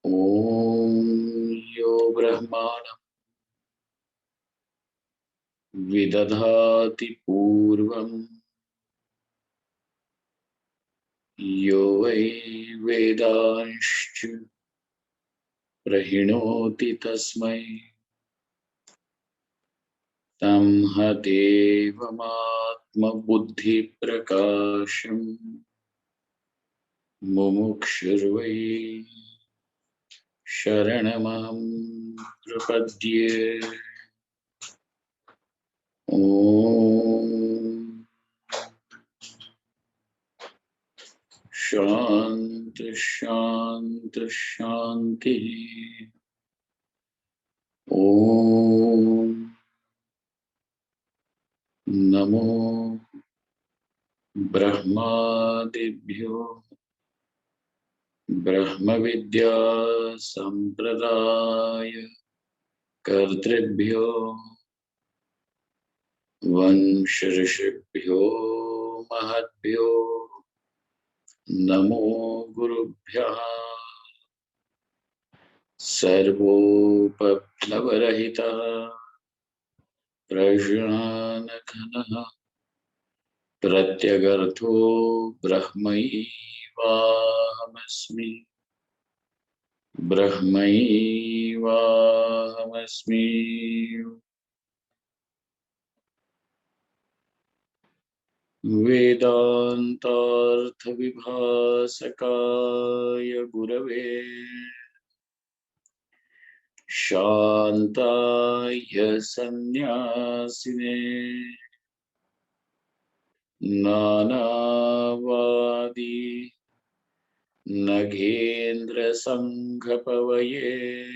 Om yo brahmanam vidadhati purvam yo vai vedanscha prahinoti tasmai tam hadevamatma buddhi prakasham mumukshurvai sharanamam prapadye. Om Shanti Shanti Shanti. Om Namo Brahmadibhyo Brahma Vidya Sampradaya Kartribhyo Vanshirshibhyo Mahatbhyo Namo Gurubhya Sarvopaplavarahita Prajnanakanaha Pratyagartho Brahmaivahamasmi Brahmaivahamasmi. Vedantartha vibhasakaya Gurave Shantaya Sannyasine Nanavadi Nagendra Sanghapavaye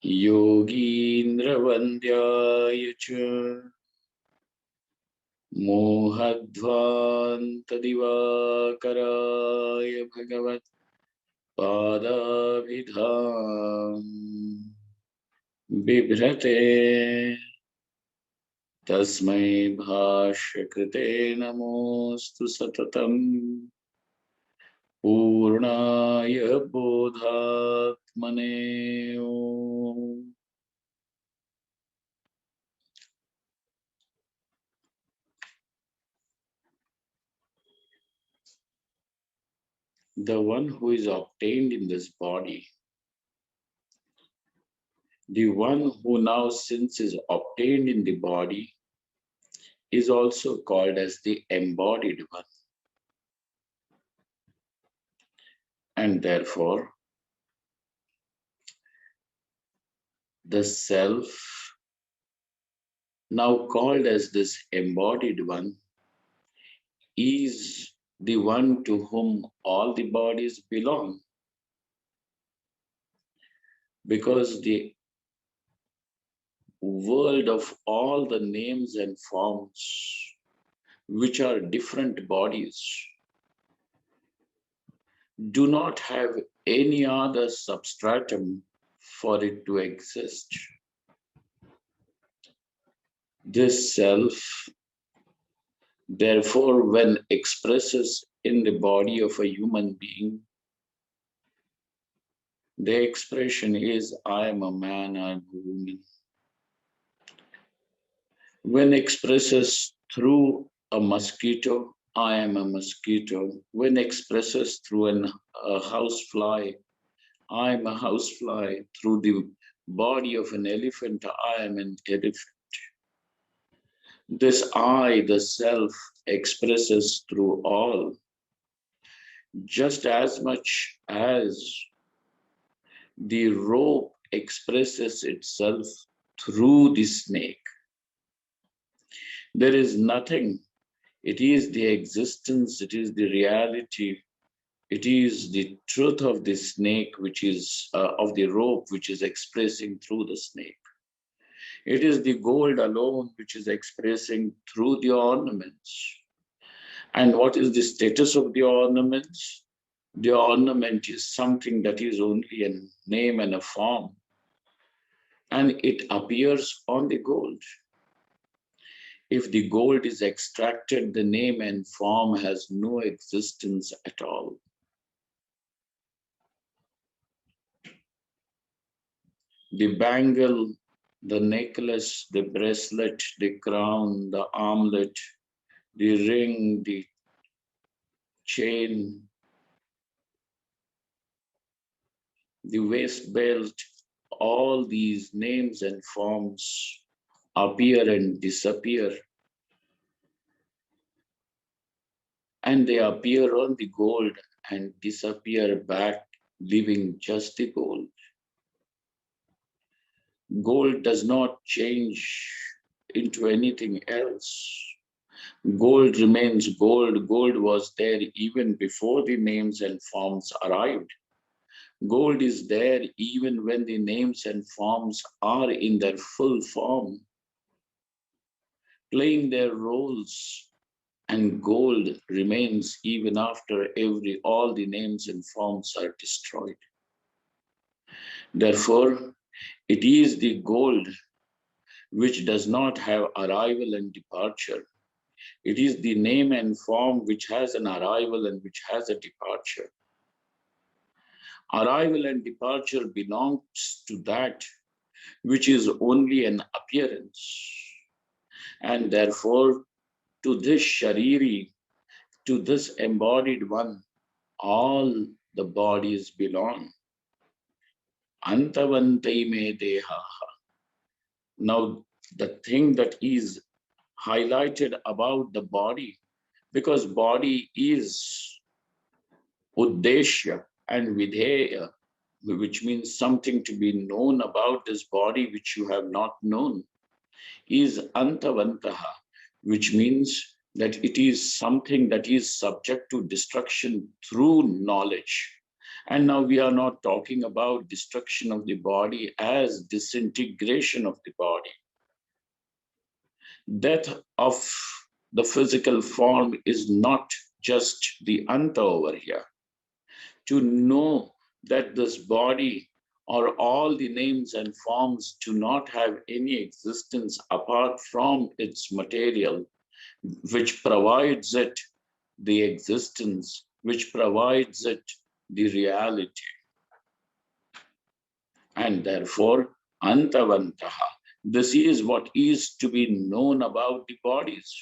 Yogindra Vandyaya Cha Mohadvanta Divakaraya Bhagavat Padabhidham Bibhrate Tasmai Bhashakrite Namostu Satatam Purnaya Bodhatmane Om. The one who is obtained in this body, the one who now since is obtained in the body, is also called as the embodied one. And therefore, the self, now called as this embodied one, is the one to whom all the bodies belong. Because the world of all the names and forms, which are different bodies, do not have any other substratum for it to exist. This self, therefore, when expresses in the body of a human being, the expression is, I am a man, I am a woman. When expresses through a mosquito, I am a mosquito. When expresses through a housefly, I am a housefly. Through the body of an elephant, I am an elephant. This I, the self, expresses through all, just as much as the rope expresses itself through the snake. There is nothing. It is the existence, it is the reality, it is the truth of the snake, which is of the rope, which is expressing through the snake. It is the gold alone which is expressing through the ornaments. And what is the status of the ornaments? The ornament is something that is only a name and a form, and it appears on the gold. If the gold is extracted, the name and form has no existence at all. the bangle, the necklace, the bracelet, the crown, the armlet, the ring, the chain, the waist belt, all these names and forms appear and disappear. And they appear on the gold and disappear back, leaving just the gold. Gold does not change into anything else. Gold remains gold. Gold was there even before the names and forms arrived. Gold is there even when the names and forms are in their full form, playing their roles, and gold remains even after all the names and forms are destroyed. Therefore, it is the gold which does not have arrival and departure. It is the name and form which has an arrival and which has a departure. Arrival and departure belongs to that which is only an appearance. And therefore, to this Shariri, to this embodied one, all the bodies belong. Antavantai me deha. Now, the thing that is highlighted about the body, because body is uddeshya and vidheya, which means something to be known about this body which you have not known, is antavantaha, which means that it is something that is subject to destruction through knowledge. And now we are not talking about destruction of the body as disintegration of the body. Death of the physical form is not just the anta over here. To know that this body or all the names and forms do not have any existence apart from its material, which provides it the existence, which provides it the reality. And therefore, antavantaha. This is what is to be known about the bodies.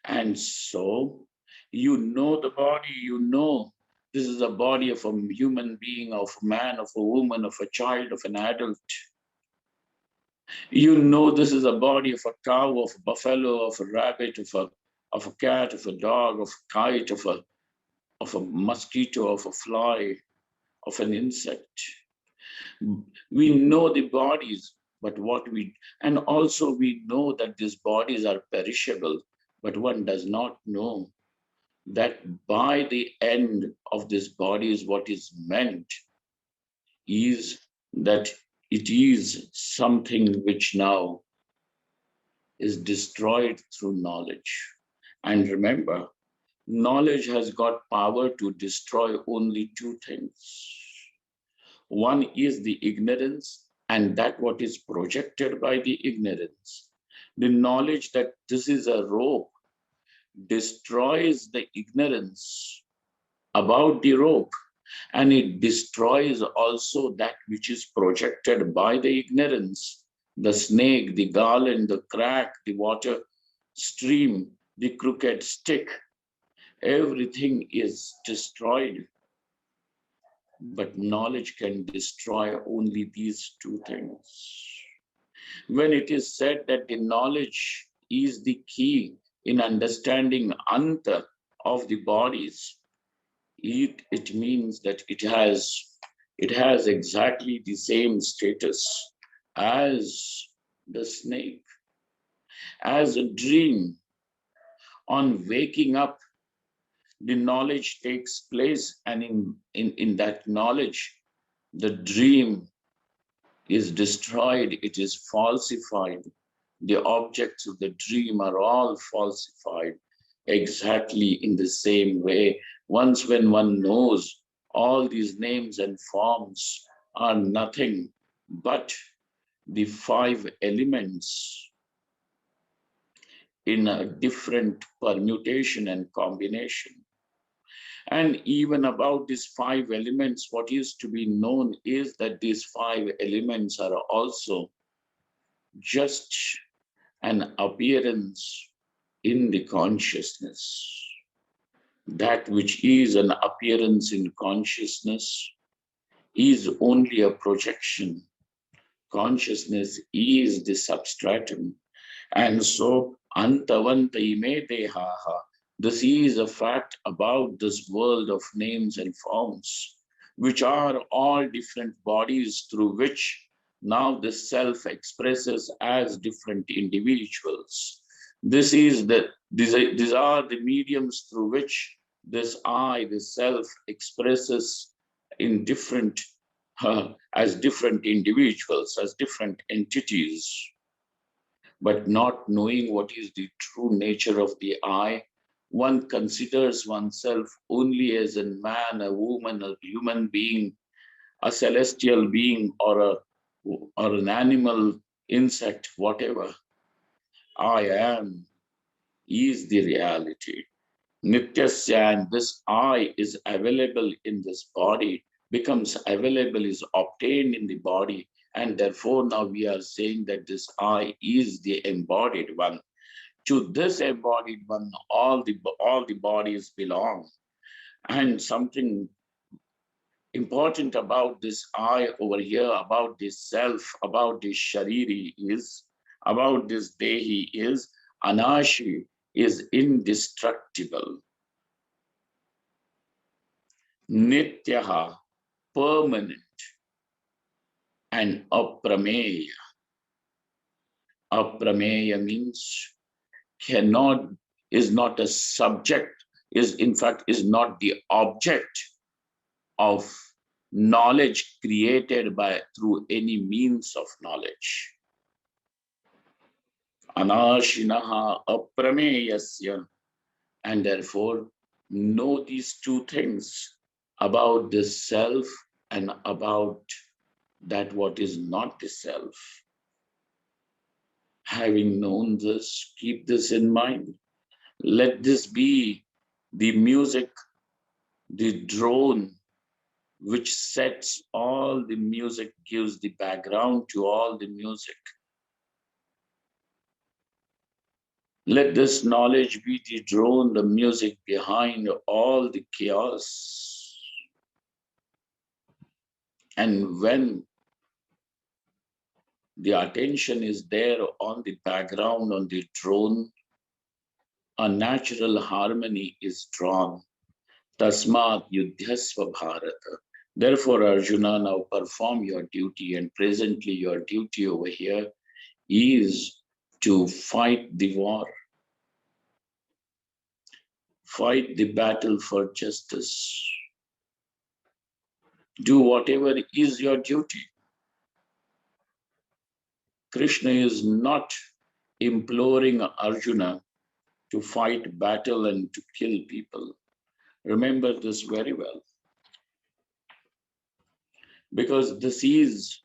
And so, you know the body, you know this is a body of a human being, of a man, of a woman, of a child, of an adult. You know this is a body of a cow, of a buffalo, of a rabbit, of a cat, of a dog, of a kite, of a mosquito, of a fly, of an insect. We know the bodies, but and also we know that these bodies are perishable, but one does not know that by the end of this body is what is meant is that it is something which now is destroyed through knowledge. And remember, knowledge has got power to destroy only two things. One is the ignorance, and that what is projected by the ignorance. The knowledge that this is a rope destroys the ignorance about the rope, and it destroys also that which is projected by the ignorance. The snake, the garland, the crack, the water stream, the crooked stick, everything is destroyed. But knowledge can destroy only these two things. When it is said that the knowledge is the key in understanding anta of the bodies, it means that it has exactly the same status as the snake, as a dream. On waking up, the knowledge takes place, and in that knowledge, the dream is destroyed, it is falsified. The objects of the dream are all falsified exactly in the same way. Once when one knows all these names and forms are nothing but the five elements in a different permutation and combination. And even about these five elements, what is to be known is that these five elements are also just an appearance in the consciousness. That which is an appearance in consciousness is only a projection. Consciousness is the substratum. And so, antavanta ime dehaha. This is a fact about this world of names and forms, which are all different bodies through which now the self expresses as different individuals. These are the mediums through which this I, the self, expresses in different as different individuals, as different entities. But not knowing what is the true nature of the I, one considers oneself only as a man, a woman, a human being, a celestial being, or an animal, insect, whatever. I am is the reality. Nityasya, and this I is available in this body, becomes available, is obtained in the body, and therefore now we are saying that this I is the embodied one. To this embodied one, all the bodies belong. And something important about this I over here, about this self, about this Shariri is, about this Dehi is, Anashi is indestructible. Nityaha, permanent, and aprameya. Aprameya means cannot, is not a subject, is in fact is not the object of knowledge created by through any means of knowledge. Anashinaha aprameyasya, and therefore know these two things about the self and about that what is not the self. Having known this, keep this in mind. Let this be the music, the drone, which sets all the music, gives the background to all the music. Let this knowledge be the drone, the music behind all the chaos. And when the attention is there on the background, on the drone, a natural harmony is drawn. Tasmat yudhyasva bharata. Therefore, Arjuna, now perform your duty, and presently your duty over here is to fight the war. Fight the battle for justice. Do whatever is your duty. Krishna is not imploring Arjuna to fight battle and to kill people. Remember this very well. Because this is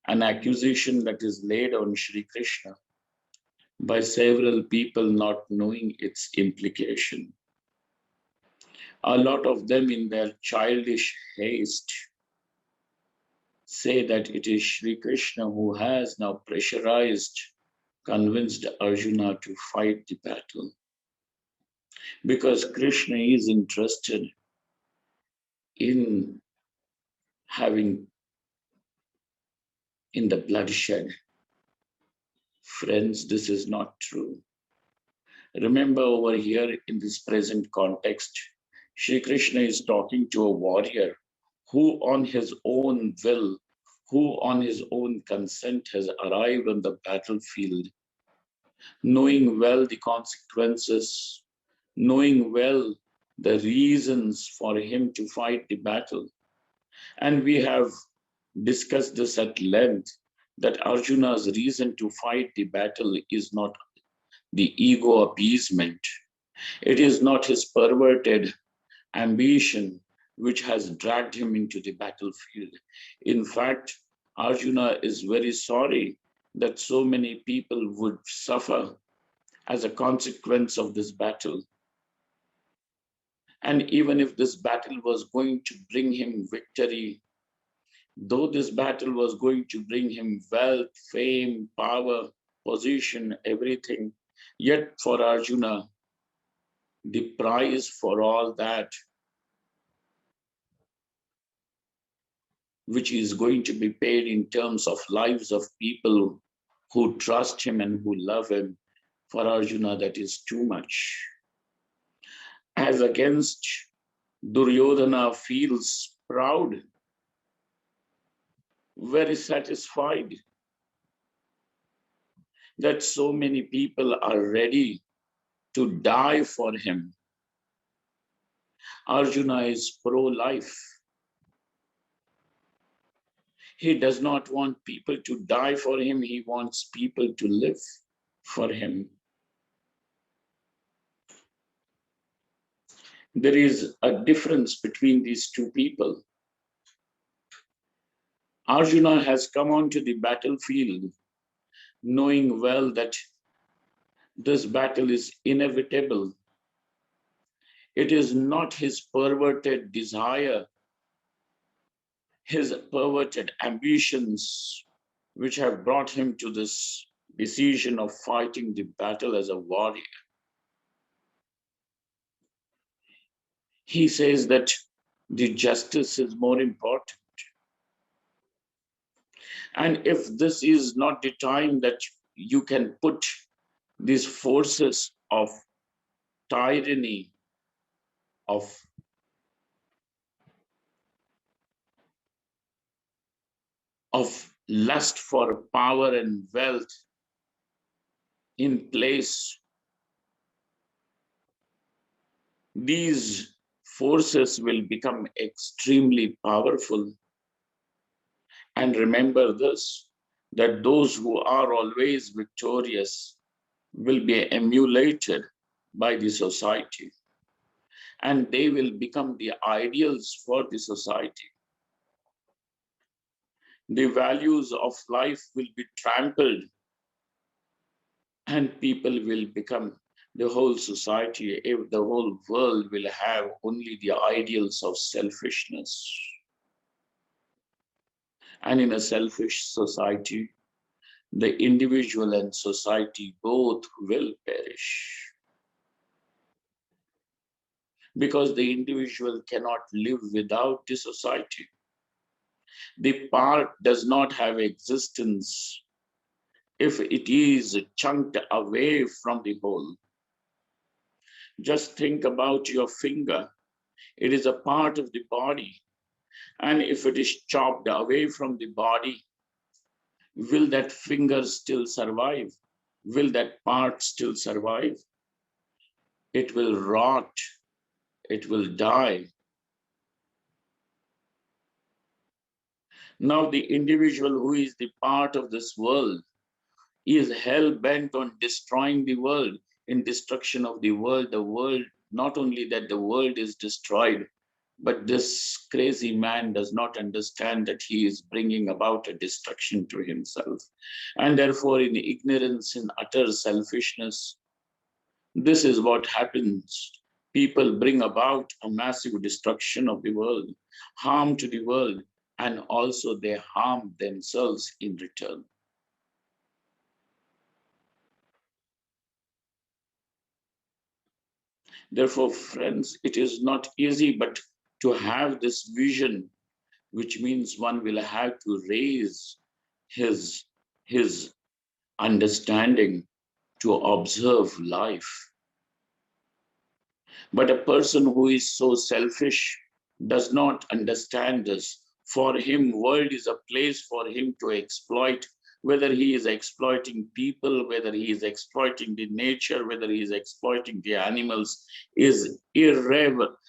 an accusation that is laid on Sri Krishna by several people not knowing its implication. A lot of them in their childish haste say that it is Sri Krishna who has now pressurized, convinced Arjuna to fight the battle. Because Krishna is interested in having in the bloodshed. Friends, this is not true. Remember over here in this present context, Sri Krishna is talking to a warrior who on his own will, who on his own consent has arrived on the battlefield, knowing well the consequences, knowing well the reasons for him to fight the battle. And we have discussed this at length, that Arjuna's reason to fight the battle is not the ego appeasement. It is not his perverted ambition which has dragged him into the battlefield. In fact, Arjuna is very sorry that so many people would suffer as a consequence of this battle. And even if this battle was going to bring him victory, though this battle was going to bring him wealth, fame, power, position, everything, yet for Arjuna, the price for all that, which is going to be paid in terms of lives of people who trust him and who love him, for Arjuna, that is too much. As against Duryodhana feels proud, very satisfied that so many people are ready to die for him. Arjuna is pro-life. He does not want people to die for him. He wants people to live for him. There is a difference between these two people. Arjuna has come onto the battlefield knowing well that this battle is inevitable. It is not his perverted desire, his perverted ambitions, which have brought him to this decision of fighting the battle as a warrior. He says that the justice is more important. And if this is not the time that you can put these forces of tyranny, of lust for power and wealth in place, these forces will become extremely powerful. And remember this, that those who are always victorious will be emulated by the society, and they will become the ideals for the society. The values of life will be trampled, and people will become, the whole society, the whole world will have only the ideals of selfishness. And in a selfish society, the individual and society both will perish. Because the individual cannot live without the society. The part does not have existence if it is chunked away from the whole. Just think about your finger. It is a part of the body. And if it is chopped away from the body, will that finger still survive? Will that part still survive? It will rot. It will die. Now the individual who is the part of this world is hell-bent on destroying the world. In destruction of the world, not only that the world is destroyed, but this crazy man does not understand that he is bringing about a destruction to himself. And therefore, in ignorance, in utter selfishness, this is what happens. People bring about a massive destruction of the world, harm to the world, and also they harm themselves in return. Therefore, friends, it is not easy, but to have this vision, which means one will have to raise his understanding to observe life. But a person who is so selfish does not understand this. For him, world is a place for him to exploit, whether he is exploiting people, whether he is exploiting the nature, whether he is exploiting the animals, is irrelevant.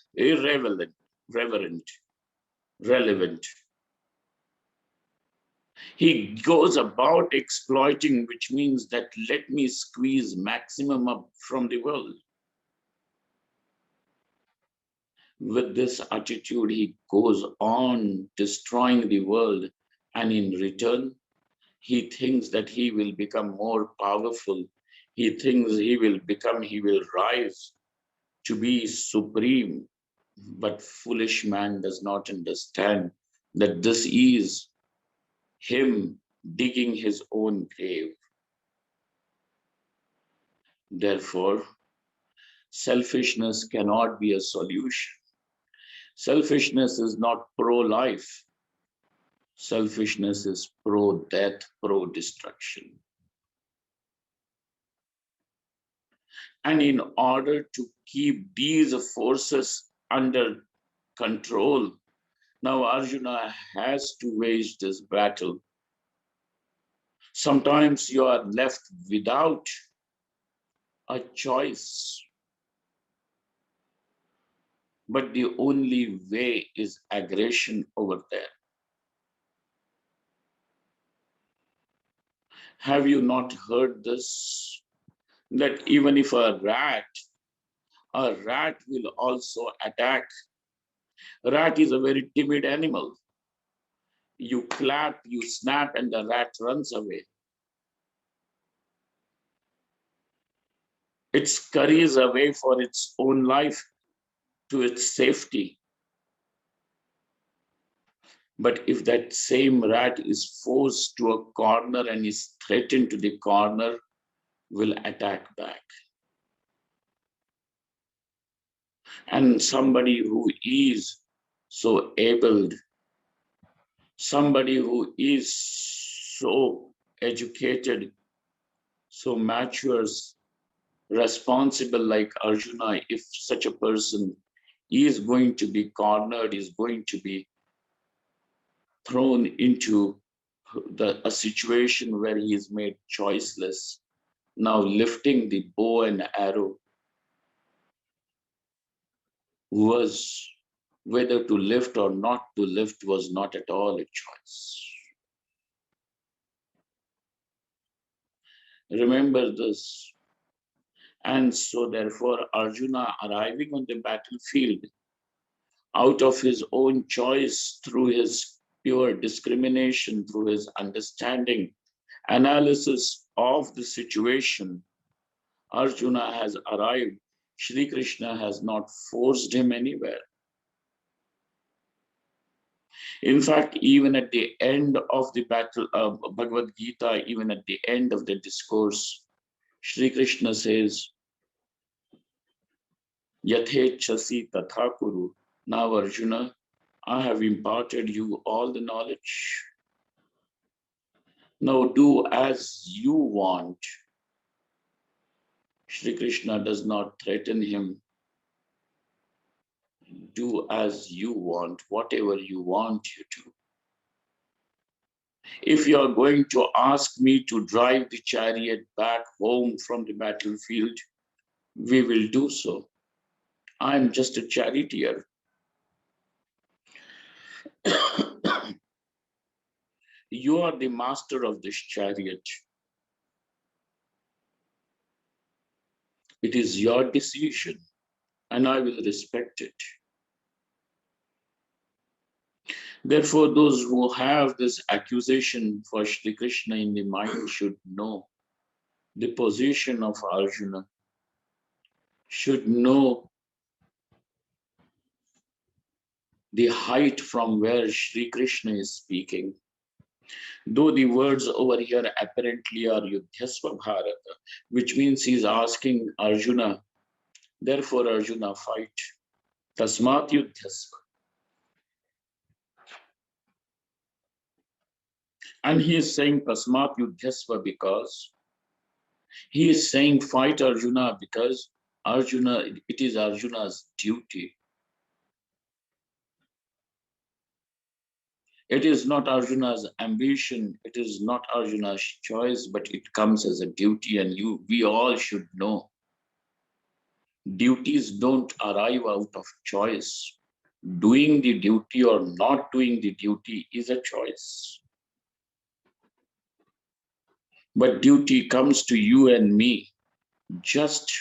He goes about exploiting, which means that let me squeeze maximum up from the world. With this attitude, he goes on destroying the world, and in return, he thinks that he will become more powerful. He thinks he will rise to be supreme. But foolish man does not understand that this is him digging his own grave. Therefore, selfishness cannot be a solution. Selfishness is not pro-life. Selfishness is pro-death, pro-destruction. And in order to keep these forces under control, now Arjuna has to wage this battle. Sometimes you are left without a choice, but the only way is aggression over there. Have you not heard this? That even if a rat will also attack. A rat is a very timid animal. You clap, you snap, and the rat runs away. It scurries away for its own life, to its safety. But if that same rat is forced to a corner and is threatened to the corner, will attack back. And somebody who is so abled, somebody who is so educated, so mature, responsible like Arjuna, if such a person is going to be cornered, is going to be thrown into a situation where he is made choiceless, now lifting the bow and arrow was whether to lift or not to lift was not at all a choice. Remember this. And so therefore Arjuna arriving on the battlefield out of his own choice, through his pure discrimination, through his understanding, analysis of the situation, Arjuna has arrived. Shri Krishna has not forced him anywhere. In fact, even at the end of the battle of Bhagavad Gita, even at the end of the discourse, Shri Krishna says, Yathechasi tatha kuru. Now, Arjuna, I have imparted you all the knowledge. Now do as you want. Shri Krishna does not threaten him. Do as you want, whatever you want you to. If you are going to ask me to drive the chariot back home from the battlefield, we will do so. I am just a charioteer. You are the master of this chariot. It is your decision, and I will respect it. Therefore, those who have this accusation for Shri Krishna in the mind should know the position of Arjuna, should know the height from where Shri Krishna is speaking. Though the words over here apparently are Yudhyasva Bharata, which means he's asking Arjuna, therefore Arjuna fight. Tasmat Yudhyasva. And he is saying Tasmat Yudhyasva because he is saying fight Arjuna because Arjuna, it is Arjuna's duty. It is not Arjuna's ambition, it is not Arjuna's choice, but it comes as a duty, and we all should know. Duties don't arrive out of choice. Doing the duty or not doing the duty is a choice. But duty comes to you and me just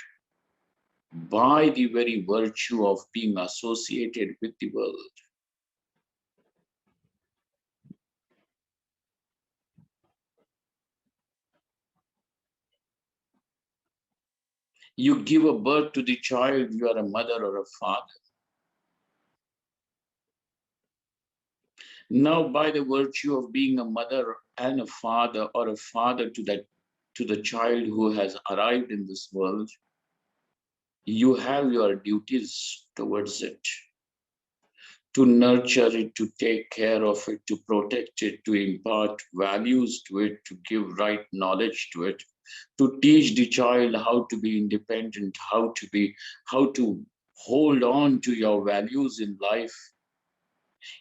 by the very virtue of being associated with the world. You give a birth to the child, you are a mother or a father. Now, by the virtue of being a mother and a father, or a father to the child who has arrived in this world, you have your duties towards it, to nurture it, to take care of it, to protect it, to impart values to it, to give right knowledge to it, to teach the child how to be independent, how to hold on to your values in life,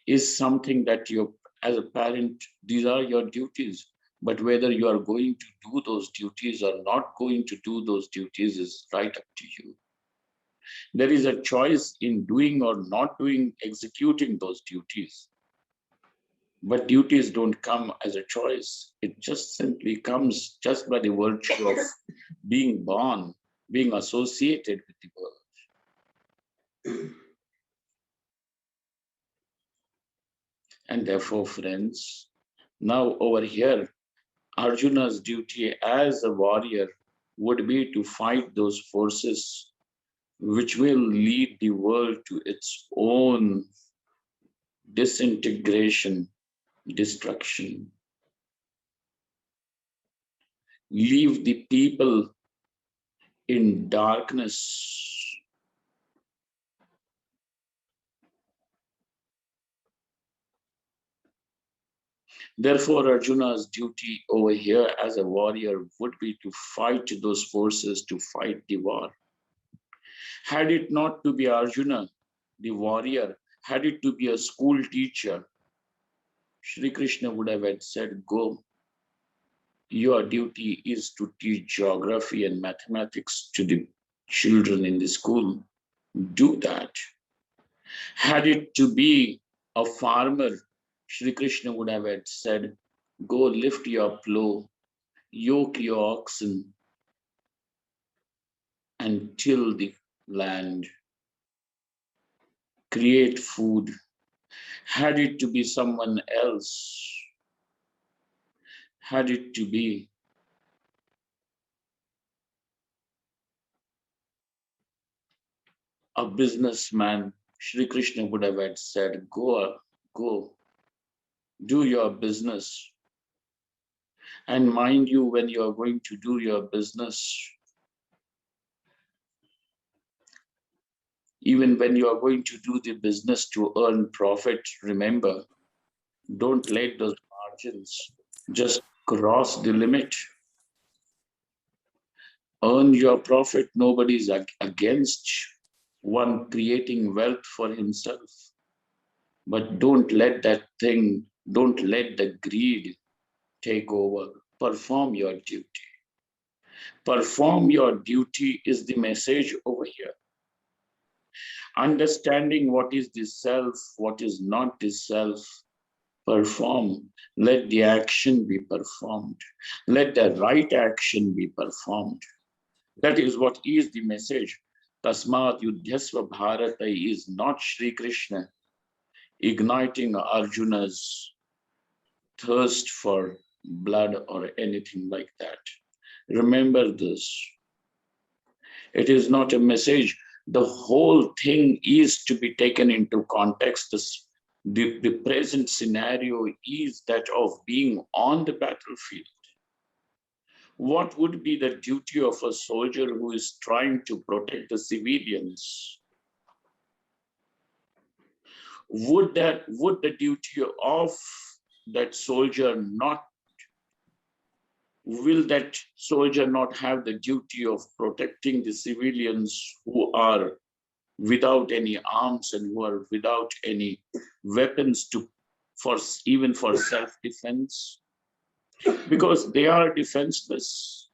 is something that you, as a parent, these are your duties. But whether you are going to do those duties or not going to do those duties is right up to you. There is a choice in doing or not doing, executing those duties. But duties don't come as a choice. It just simply comes just by the virtue of being born, being associated with the world. And therefore, friends, now over here, Arjuna's duty as a warrior would be to fight those forces which will lead the world to its own disintegration, destruction. Leave the people in darkness. Therefore, Arjuna's duty over here as a warrior would be to fight those forces, to fight the war. Had it not to be Arjuna, the warrior, had it to be a school teacher, Shri Krishna would have said, go. Your duty is to teach geography and mathematics to the children in the school. Do that. Had it to be a farmer, Shri Krishna would have said, go lift your plow, yoke your oxen, and till the land. Create food. Had it to be someone else, had it to be a businessman, Shri Krishna would have said, go, do your business. And mind you, when you are going to do your business, even when you are going to do the business to earn profit, remember, don't let those margins just cross the limit. Earn your profit. Nobody is against one creating wealth for himself. But don't let the greed take over. Perform your duty. Perform your duty is the message over here. Understanding what is the self, what is not the self, perform. Let the action be performed. Let the right action be performed. That is what is the message. Tasmat Yudhyasva Bharata is not Shri Krishna igniting Arjuna's thirst for blood or anything like that. Remember this. It is not a message. The whole thing is to be taken into context. The present scenario is that of being on the battlefield. What would be the duty of a soldier who is trying to protect the civilians? Would the duty of that soldier not, will that soldier not have the duty of protecting the civilians who are without any arms and who are without any weapons even for self-defense? Because they are defenseless.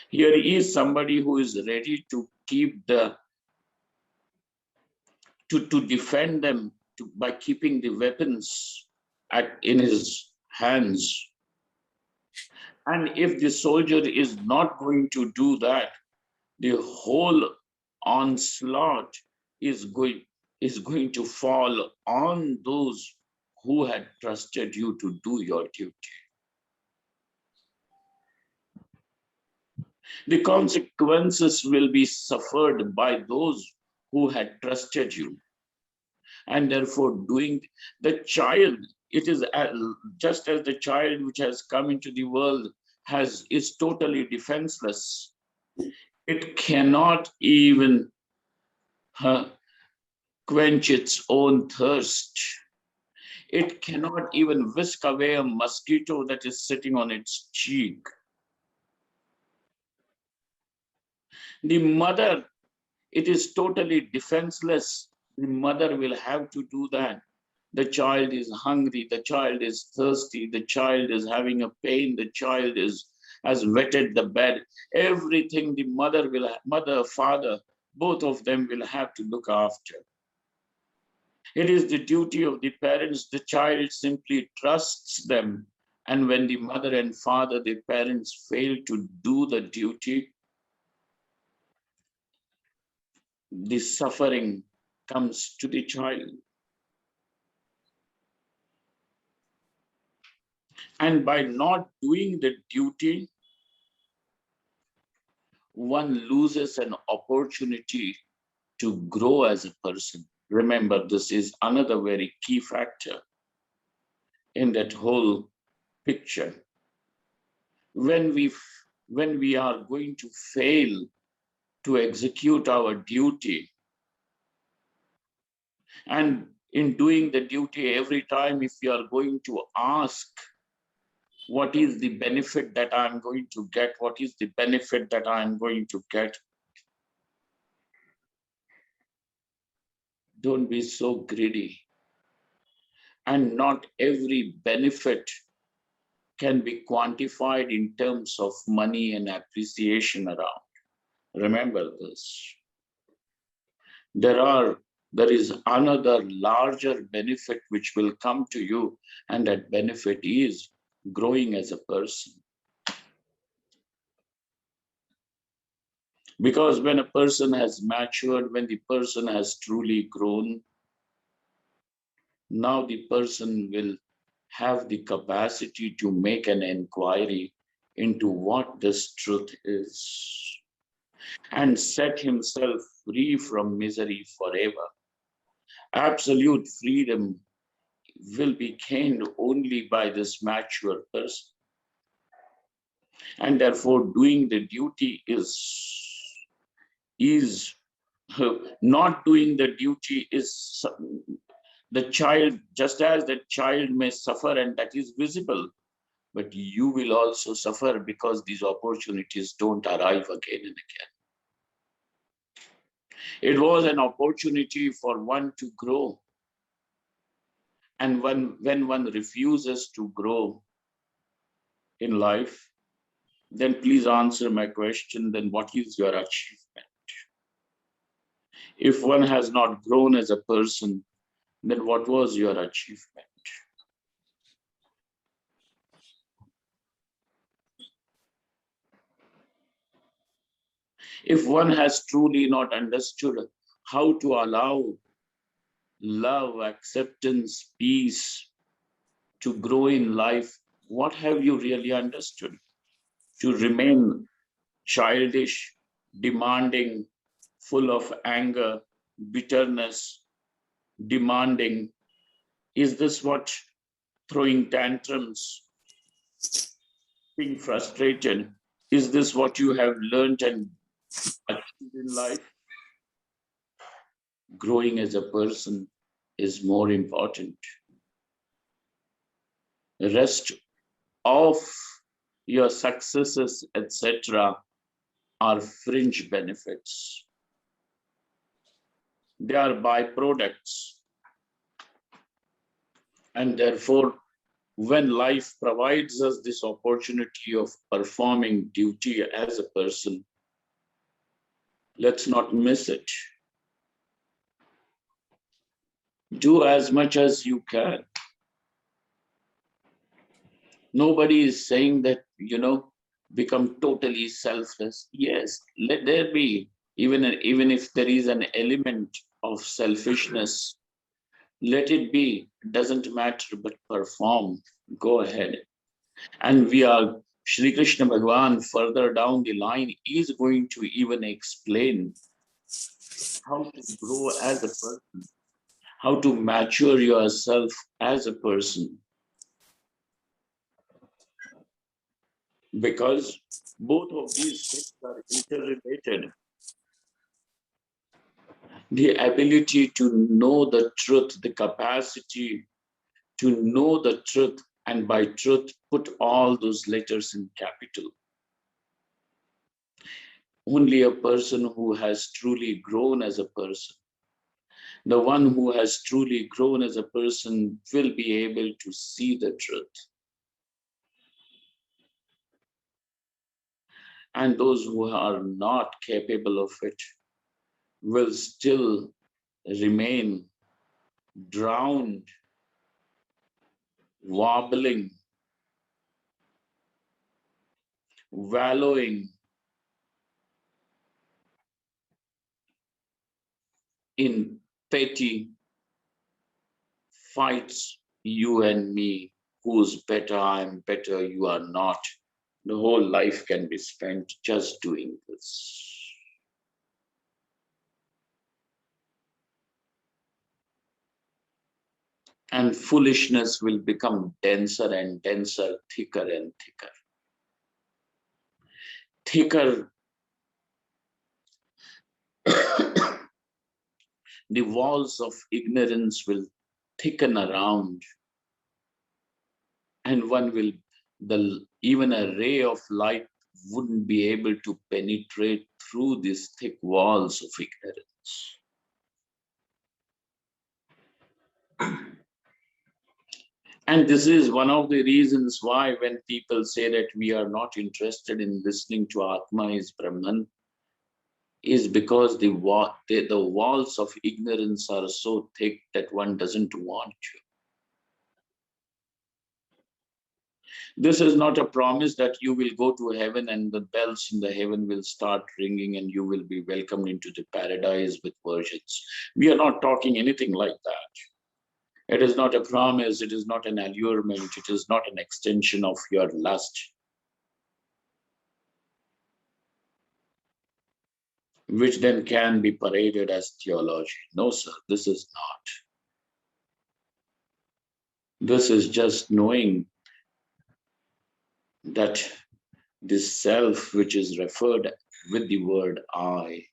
Here is somebody who is ready to to defend them by keeping the weapons in his hands. And if the soldier is not going to do that, the whole onslaught is going to fall on those who had trusted you to do your duty. The consequences will be suffered by those who had trusted you. And therefore, the child It is just as the child which has come into the world is totally defenseless. It cannot even quench its own thirst. It cannot even whisk away a mosquito that is sitting on its cheek. The mother, it is totally defenseless. The mother will have to do that. The child is hungry, the child is thirsty, the child is having a pain, the child has wetted the bed. Everything the mother, father, both of them will have to look after. It is the duty of the parents. The child simply trusts them. And when the mother and father, the parents, fail to do the duty, the suffering comes to the child. And by not doing the duty, one loses an opportunity to grow as a person. Remember, this is another very key factor in that whole picture. When we are going to fail to execute our duty, and in doing the duty, every time if you are going to ask, what is the benefit that I'm going to get? What is the benefit that I'm going to get? Don't be so greedy. And not every benefit can be quantified in terms of money and appreciation around. Remember this. There is another larger benefit which will come to you, and that benefit is growing as a person. Because when a person has matured, when the person has truly grown, now the person will have the capacity to make an inquiry into what this truth is and set himself free from misery forever. Absolute freedom will be gained only by this mature person. And therefore, doing the duty is not doing the duty is the child, just as the child may suffer, and that is visible, but you will also suffer because these opportunities don't arrive again and again. It was an opportunity for one to grow. And when one refuses to grow in life, then please answer my question, then what is your achievement? If one has not grown as a person, then what was your achievement? If one has truly not understood how to allow love, acceptance, peace to grow in life, what have you really understood? To remain childish, demanding, full of anger, bitterness, demanding. Is this what throwing tantrums, being frustrated, is this what you have learned and achieved in life? Growing as a person is more important. The rest of your successes, etc., are fringe benefits. They are byproducts. And therefore, when life provides us this opportunity of performing duty as a person, let's not miss it. Do as much as you can. Nobody is saying that, become totally selfless. Yes, let there be, even if there is an element of selfishness, let it be, doesn't matter, but perform, go ahead. And Shri Krishna Bhagavan further down the line is going to even explain how to grow as a person. how to mature yourself as a person, because both of these things are interrelated. The ability to know the truth, the capacity to know the truth, and by truth, put all those letters in capital. Only a person who has truly grown as a person, the one who has truly grown as a person, will be able to see the truth. And those who are not capable of it will still remain drowned, wobbling, wallowing in petty fights, you and me, who's better, I'm better, you are not. The whole life can be spent just doing this. And foolishness will become denser and denser, thicker and thicker. Thicker, the walls of ignorance will thicken around, and one will, even a ray of light wouldn't be able to penetrate through these thick walls of ignorance. And this is one of the reasons why, when people say that we are not interested in listening to Atma is Brahman, is because the walls of ignorance are so thick that one doesn't want you. This is not a promise that you will go to heaven and the bells in the heaven will start ringing and you will be welcomed into the paradise with virgins. We are not talking anything like that. It is not a promise, it is not an allurement, it is not an extension of your lust, which then can be paraded as theology. No, sir, this is not. This is just knowing that this self, which is referred with the word I,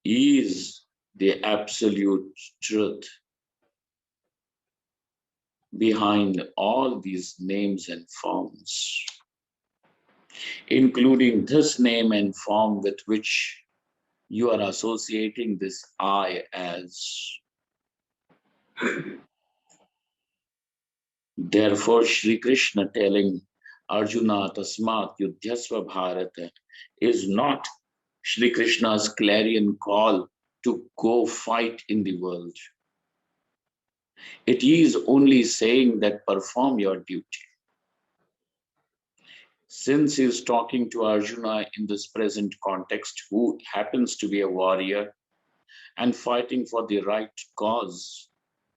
is the absolute truth behind all these names and forms, including this name and form with which you are associating this I as. Therefore, Sri Krishna telling Arjuna Tasmat Yudhyasva Bharata is not Sri Krishna's clarion call to go fight in the world. It is only saying that perform your duty. Since he is talking to Arjuna in this present context, who happens to be a warrior and fighting for the right cause,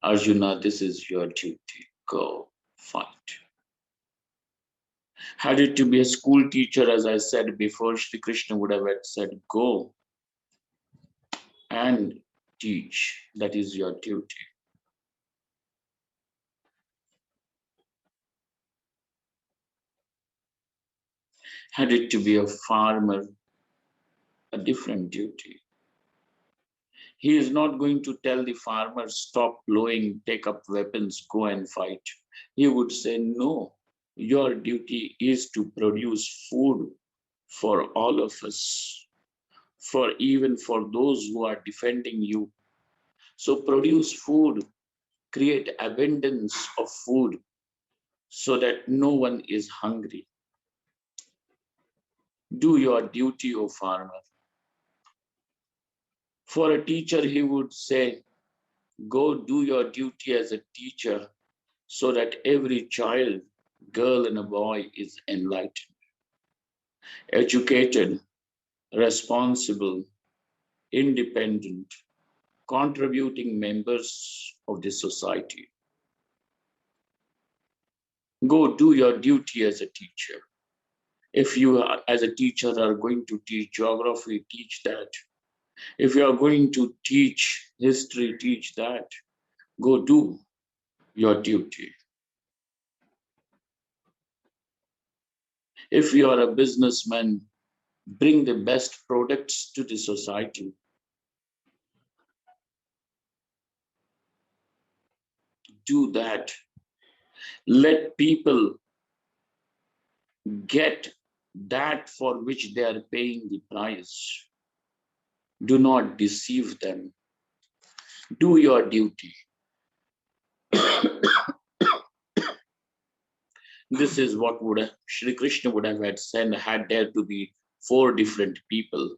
Arjuna, this is your duty. Go fight. Had it to be a school teacher, as I said before, Shri Krishna would have said, go and teach. That is your duty. Had it to be a farmer, a different duty. He is not going to tell the farmer, stop plowing, take up weapons, go and fight. He would say, no, your duty is to produce food for all of us, even for those who are defending you. So produce food, create abundance of food so that no one is hungry. Do your duty, O farmer. For a teacher, he would say, go do your duty as a teacher so that every child, girl and a boy is enlightened, educated, responsible, independent, contributing members of the society. Go do your duty as a teacher. If you, as a teacher, are going to teach geography, teach that. If you are going to teach history, teach that. Go do your duty. If you are a businessman, bring the best products to the society. Do that. Let people get that for which they are paying the price. Do not deceive them. Do your duty. This is what Shri Krishna would have had said had there to be four different people.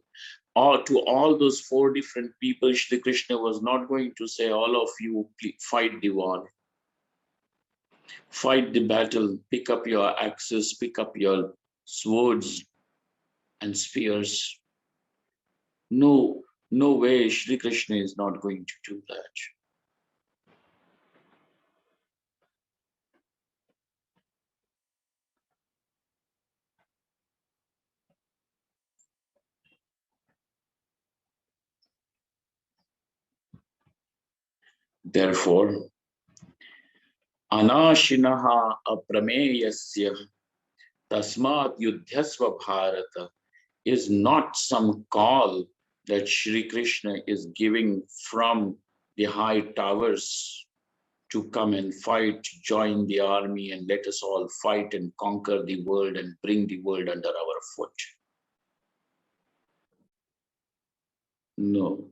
Or to all those four different people, Shri Krishna was not going to say, all of you fight the war, fight the battle, pick up your axes, pick up your swords and spears. No, no way Shri Krishna is not going to do that. Therefore, anashinaha aprameyasya tasmat yudhyasva bharata is not some call that Shri Krishna is giving from the high towers to come and fight, join the army, and let us all fight and conquer the world and bring the world under our foot. No.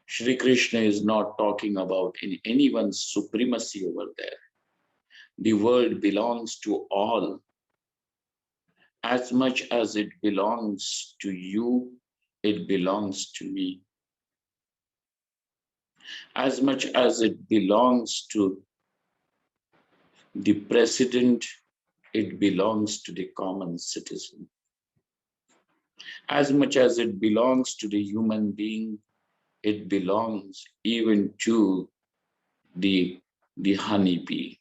Shri Krishna is not talking about in anyone's supremacy over there. The world belongs to all. As much as it belongs to you, it belongs to me. As much as it belongs to the president, it belongs to the common citizen. As much as it belongs to the human being, it belongs even to the honeybee.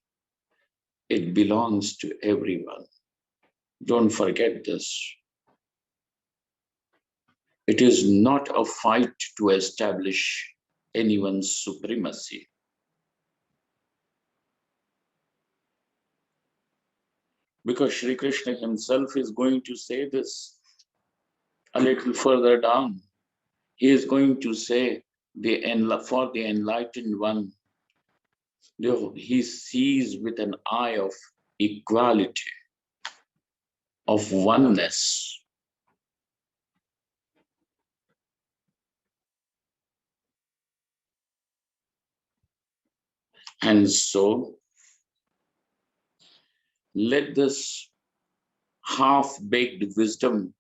It belongs to everyone. Don't forget this. It is not a fight to establish anyone's supremacy. Because Sri Krishna himself is going to say this a little further down. He is going to say, for the enlightened one, he sees with an eye of equality, of oneness. And so, let this half-baked wisdom,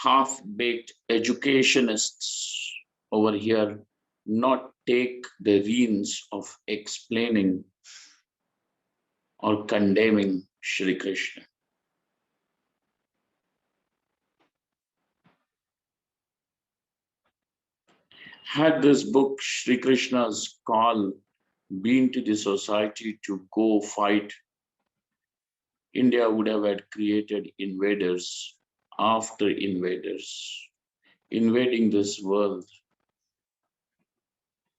half-baked educationists over here not take the reins of explaining or condemning Shri Krishna. Had this book, Shri Krishna's call, been to the society to go fight, India would have had created invaders after invaders, invading this world.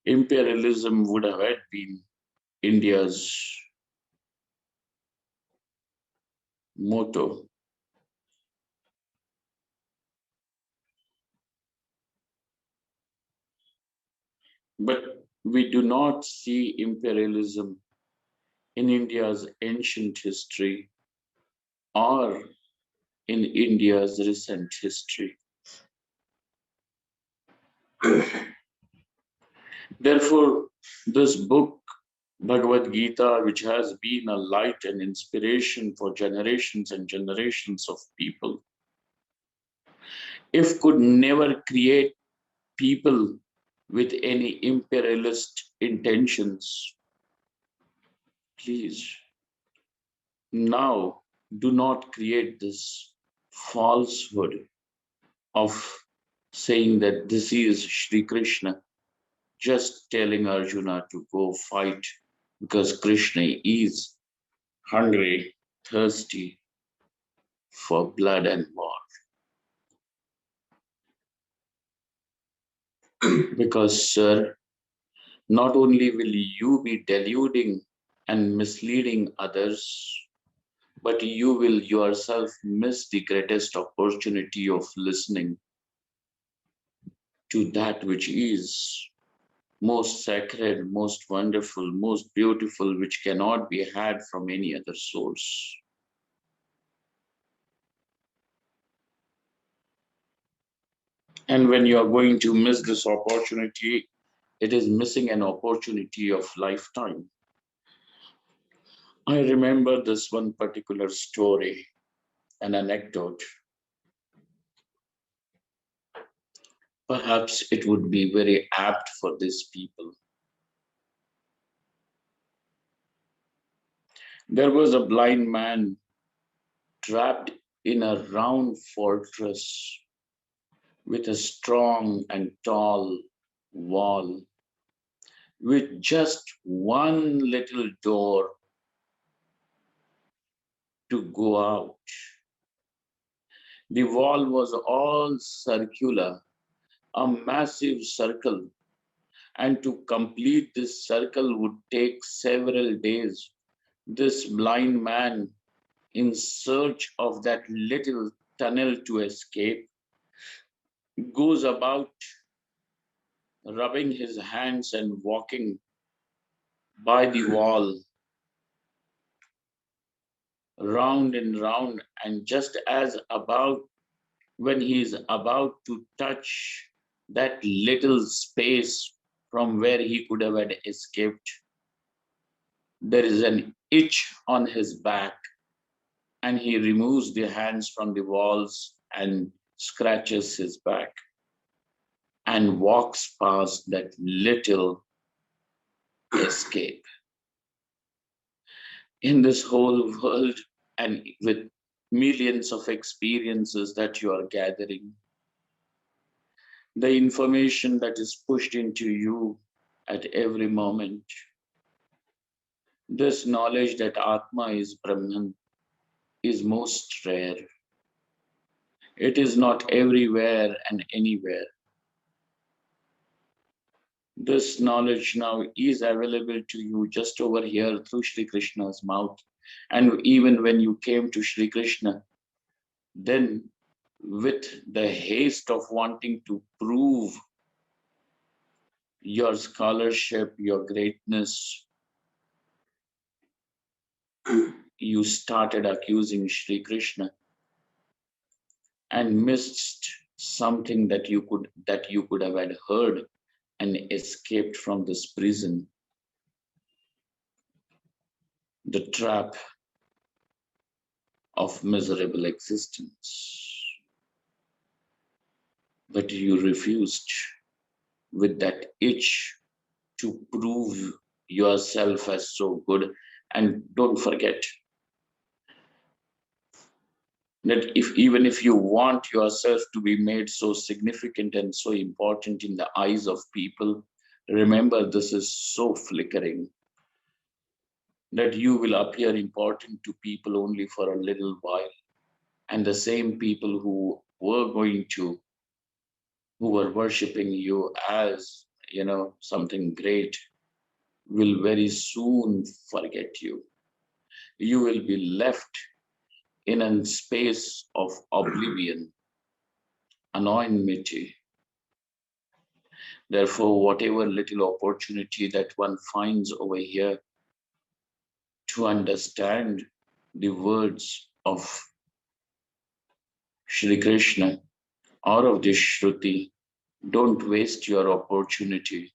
Imperialism would have had been India's motto. But we do not see imperialism in India's ancient history or in India's recent history. Therefore, this book, Bhagavad Gita, which has been a light and inspiration for generations and generations of people, if could never create people with any imperialist intentions, please, now do not create this falsehood of saying that this is Shri Krishna just telling Arjuna to go fight because Krishna is hungry, thirsty for blood and war. Because, sir, not only will you be deluding and misleading others, but you will yourself miss the greatest opportunity of listening to that which is most sacred, most wonderful, most beautiful, which cannot be had from any other source. And when you are going to miss this opportunity, it is missing an opportunity of lifetime. I remember this one particular story, an anecdote. Perhaps it would be very apt for these people. There was a blind man trapped in a round fortress with a strong and tall wall, with just one little door to go out. The wall was all circular, a massive circle, and to complete this circle would take several days. This blind man, in search of that little tunnel to escape, goes about rubbing his hands and walking by the wall round and round, and just as about when he is about to touch that little space from where he could have had escaped, there is an itch on his back, and he removes the hands from the walls and scratches his back and walks past that little escape. In this whole world, and with millions of experiences that you are gathering, the information that is pushed into you at every moment, this knowledge that Atma is Brahman is most rare. It is not everywhere and anywhere. This knowledge now is available to you just over here through Sri Krishna's mouth. And even when you came to Sri Krishna, then with the haste of wanting to prove your scholarship, your greatness, you started accusing Sri Krishna and missed something that you could have had heard and escaped from this prison, the trap of miserable existence. But you refused with that itch to prove yourself as so good. And don't forget that even if you want yourself to be made so significant and so important in the eyes of people, remember this is so flickering that you will appear important to people only for a little while. And the same people who were worshipping you as, something great, will very soon forget you. You will be left in a space of oblivion, anonymity. Therefore, whatever little opportunity that one finds over here to understand the words of Shri Krishna or of this Shruti, don't waste your opportunity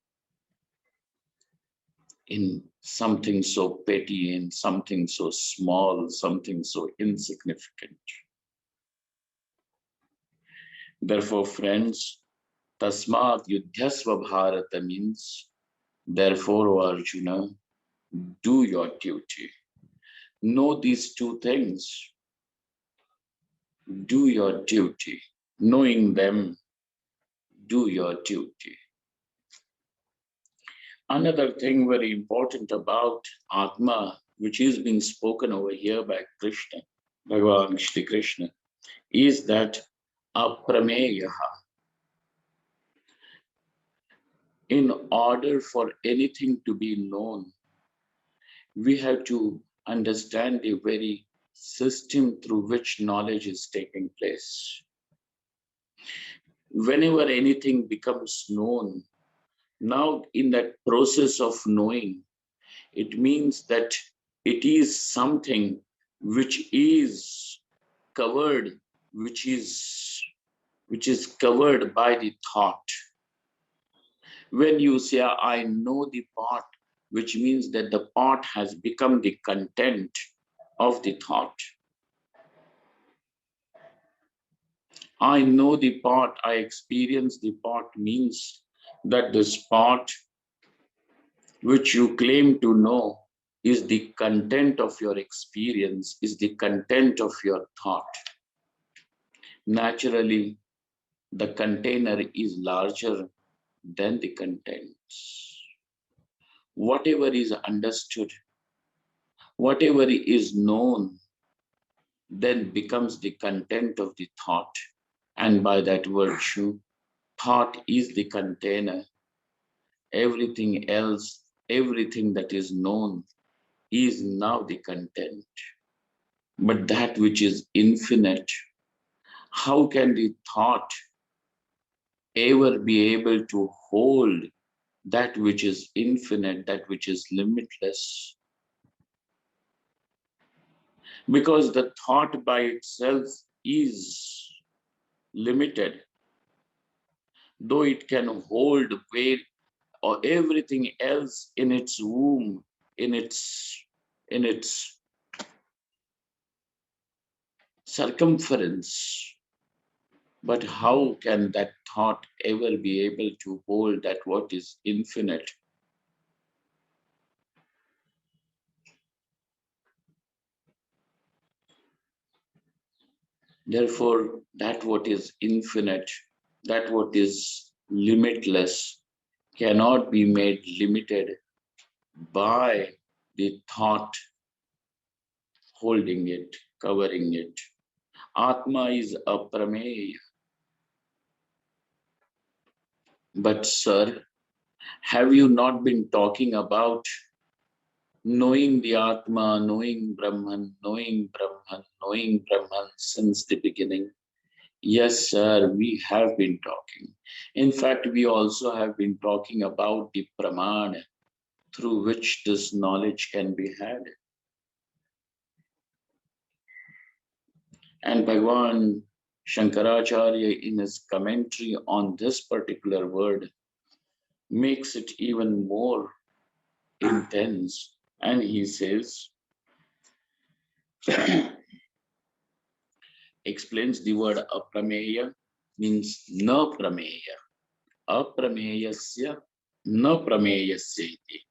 in something so petty, in something so small, something so insignificant. Therefore, friends, Tasmat Yudhyasva Bharata means, therefore, O Arjuna, do your duty. Know these two things. Do your duty. Knowing them, do your duty. Another thing very important about Atma, which is being spoken over here by Krishna, Bhagavan Shri Krishna, is that aprameyaha. In order for anything to be known, we have to understand the very system through which knowledge is taking place. Whenever anything becomes known, now in that process of knowing, it means that it is something which is covered, which is covered by the thought. When you say, I know the part, which means that the part has become the content of the thought. I know the part, I experience the part means that this part which you claim to know is the content of your experience, is the content of your thought. Naturally, the container is larger than the contents. Whatever is understood, whatever is known, then becomes the content of the thought. And by that virtue, thought is the container. Everything else, everything that is known is now the content. But that which is infinite, how can the thought ever be able to hold that which is infinite, that which is limitless? Because the thought by itself is limited, though it can hold weight or everything else in its womb, in its circumference. But how can that thought ever be able to hold that what is infinite? Therefore, that what is infinite, that what is limitless, cannot be made limited by the thought holding it, covering it. Atma is aprameya. But, sir, have you not been talking about knowing the Atma, knowing Brahman, knowing Brahman, knowing Brahman since the beginning? Yes, sir, we have been talking. In fact, we also have been talking about the Pramana through which this knowledge can be had. And Bhagavan Shankaracharya, in his commentary on this particular word, makes it even more intense. And he says, explains the word aprameya means na prameya. Aprameyasya na prameyasya iti.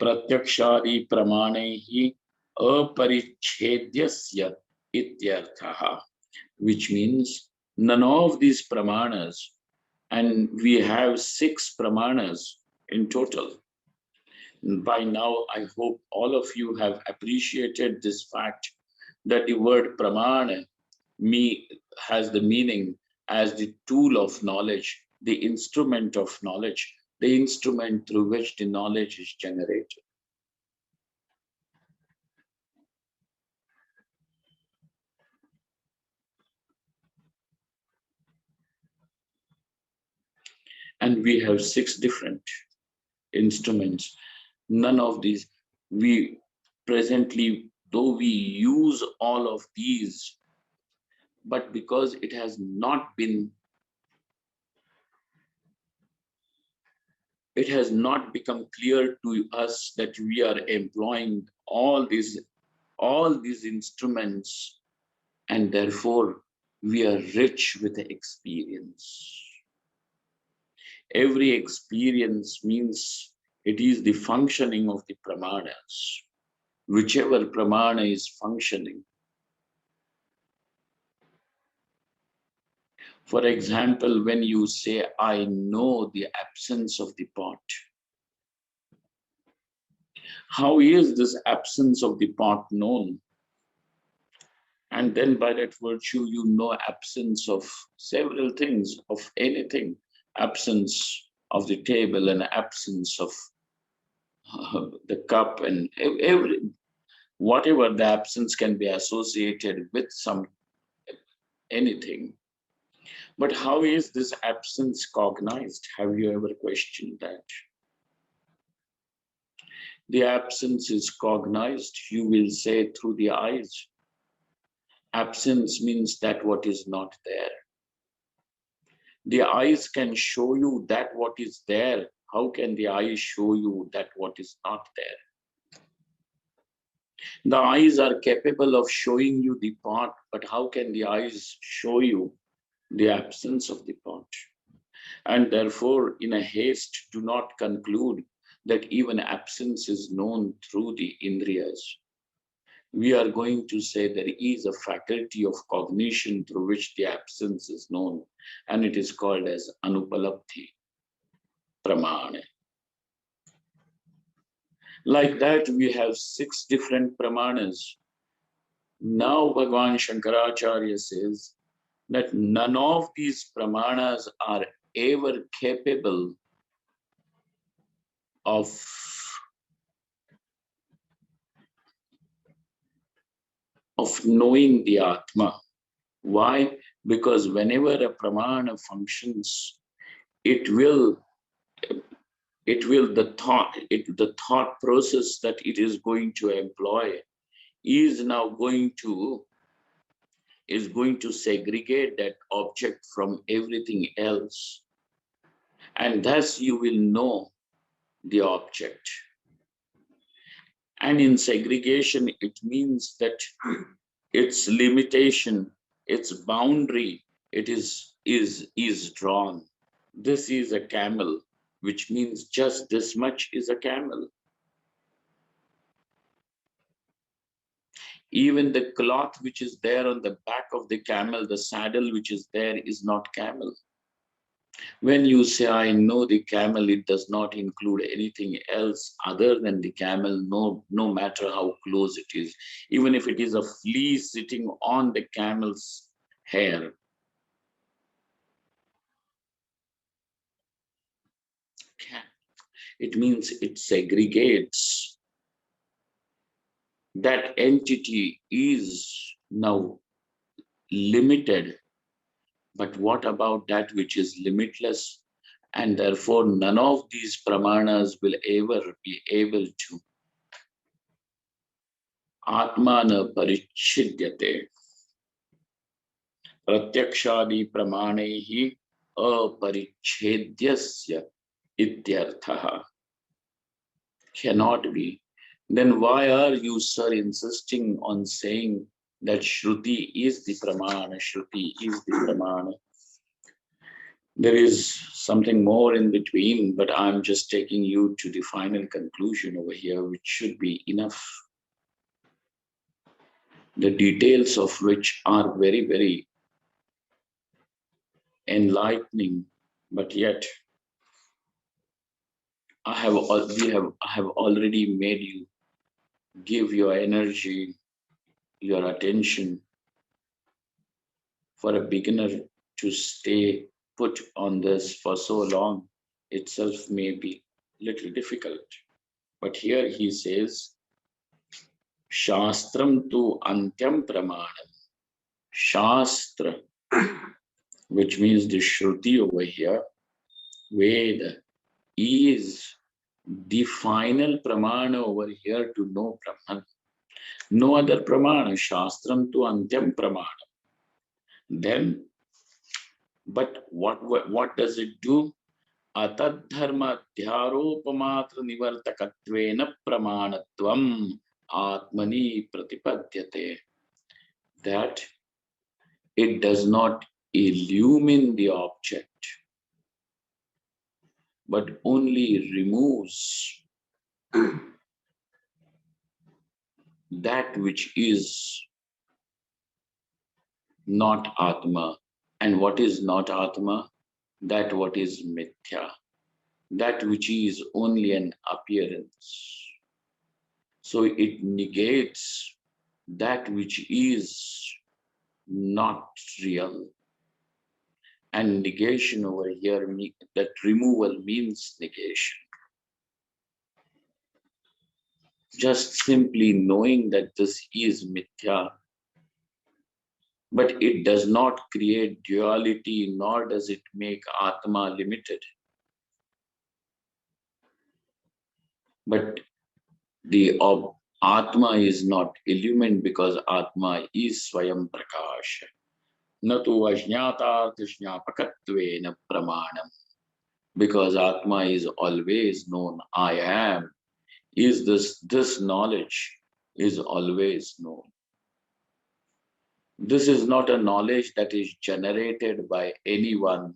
Pratyakshadi pramanaihi aparichedyasya ityarthaha. Which means none of these pramanas, and we have 6 pramanas in total. By now, I hope all of you have appreciated this fact that the word pramana has the meaning as the tool of knowledge, the instrument of knowledge, the instrument through which the knowledge is generated. And we have 6 different instruments. None of these, we presently, though we use all of these, but because it has not become clear to us that we are employing all these instruments, and therefore we are rich with experience. Every experience means it is the functioning of the pramanas. Whichever pramana is functioning. For example, when you say, I know the absence of the pot. How is this absence of the pot known? And then by that virtue, you know absence of several things, of anything. Absence of the table and absence of the cup, and every whatever the absence can be associated with some anything. But how is this absence cognized? Have you ever questioned that? The absence is cognized, you will say, through the eyes. Absence means that what is not there. The eyes can show you that what is there. How can the eyes show you that what is not there? The eyes are capable of showing you the part, but how can the eyes show you the absence of the part? And therefore, in a haste, do not conclude that even absence is known through the indriyas. We are going to say there is a faculty of cognition through which the absence is known, and it is called as anupalabdhi pramana. Like that, we have 6 different pramanas. Now, Bhagavan Shankaracharya says that none of these pramanas are ever capable of knowing the Atma. Why? Because whenever a pramana functions, the thought process that it is going to employ is now going to segregate that object from everything else, and thus you will know the object. And in segregation, it means that its limitation, its boundary, it is drawn. This is a camel, which means just this much is a camel. Even the cloth which is there on the back of the camel, the saddle which is there, is not camel. When you say, I know the camel, it does not include anything else other than the camel, no matter how close it is. Even if it is a flea sitting on the camel's hair. It means it segregates. That entity is now limited. But what about that which is limitless? And therefore, none of these pramanas will ever be able to. Atmana parichidyate. Pratyakshadi pramanehi aparichedyasya ityarthaha. Cannot be. Then why are you, sir, insisting on saying that Shruti is the pramana, Shruti is the pramana? There is something more in between, but I'm just taking you to the final conclusion over here, which should be enough. The details of which are very, very enlightening, but yet I have already made you give your energy, your attention. For a beginner to stay put on this for so long itself may be little difficult. But here he says, Shastram tu antyam pramanam. Shastra, which means the Shruti over here, Veda, is the final pramana over here to know Brahman. No other pramana. Shastram tu antyam pramanam. Then, but what does it do? Atadharma dhyaropamatra nivartakatvena pramanatvam atmani pratipadyate. That it does not illumine the object, but only removes that which is not Atma. And what is not Atma? That what is Mithya. That which is only an appearance. So it negates that which is not real. And negation over here, that removal means negation. Just simply knowing that this is mithya, but it does not create duality, nor does it make Atma limited. But the Atma is not illumined because Atma is Swayam Prakash. Natu ajñātārtha-jñāpakatvena pramanam. Because Atma is always known. I am. Is this knowledge is always known. This is not a knowledge that is generated by anyone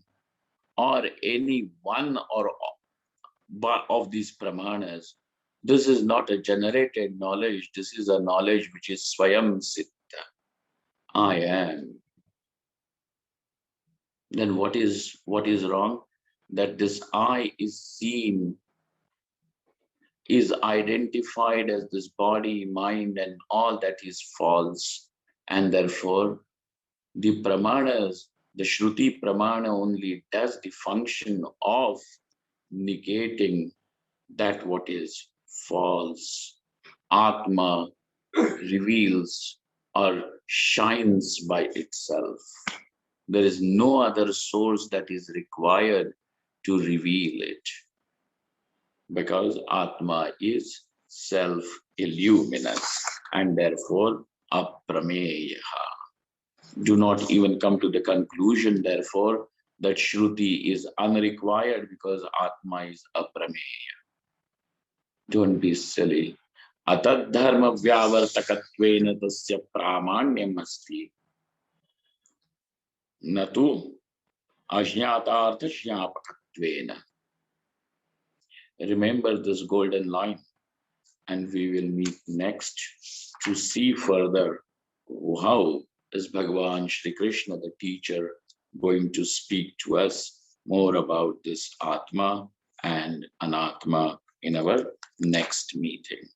or any one or of these pramanas. This is not a generated knowledge. This is a knowledge which is Swayam Siddha. I am. Then what is wrong? That this I is seen, is identified as this body, mind, and all that is false. And therefore, the pramanas, the Shruti pramana only does the function of negating that what is false. Atma reveals or shines by itself. There is no other source that is required to reveal it, because Atma is self-illuminous and therefore aprameya. Do not even come to the conclusion, therefore, that Shruti is unrequired because Atma is aprameya. Don't be silly. Atad dharma vyavartakatvena tasya pramanyam asti. Natu ajñātārtha jñāpakatvena. Remember this golden line, and we will meet next to see further how is Bhagavan Shri Krishna, the teacher, going to speak to us more about this Atma and Anatma in our next meeting.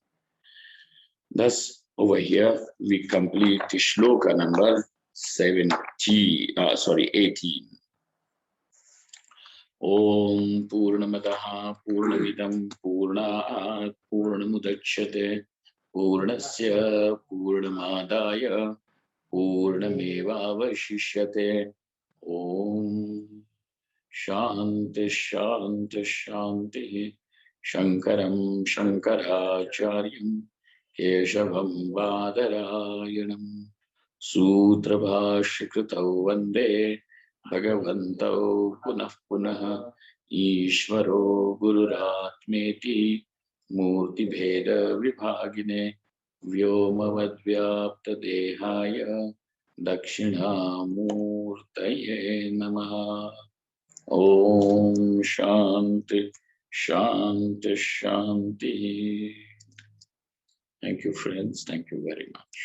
Thus, over here, we complete the shloka number 18. Om Purnamadaha Purnamidam Purnat Purnamudachyate Purnasya Purnamadaya Purnameva Vashishyate. Om Shanti Shanti Shanti. Shankaram Shankaracharyam Keshavam Vadarayanam Sutra Bhashyakritau Vande Bhagavantau Punah Punah Ishvaro Gururatmeti Murti Bheda Vibhagine Vyomavadvyapta Dehaya Dakshinamurtaye Namaha. Om Shanti Shanti Shanti. Thank you, friends. Thank you very much.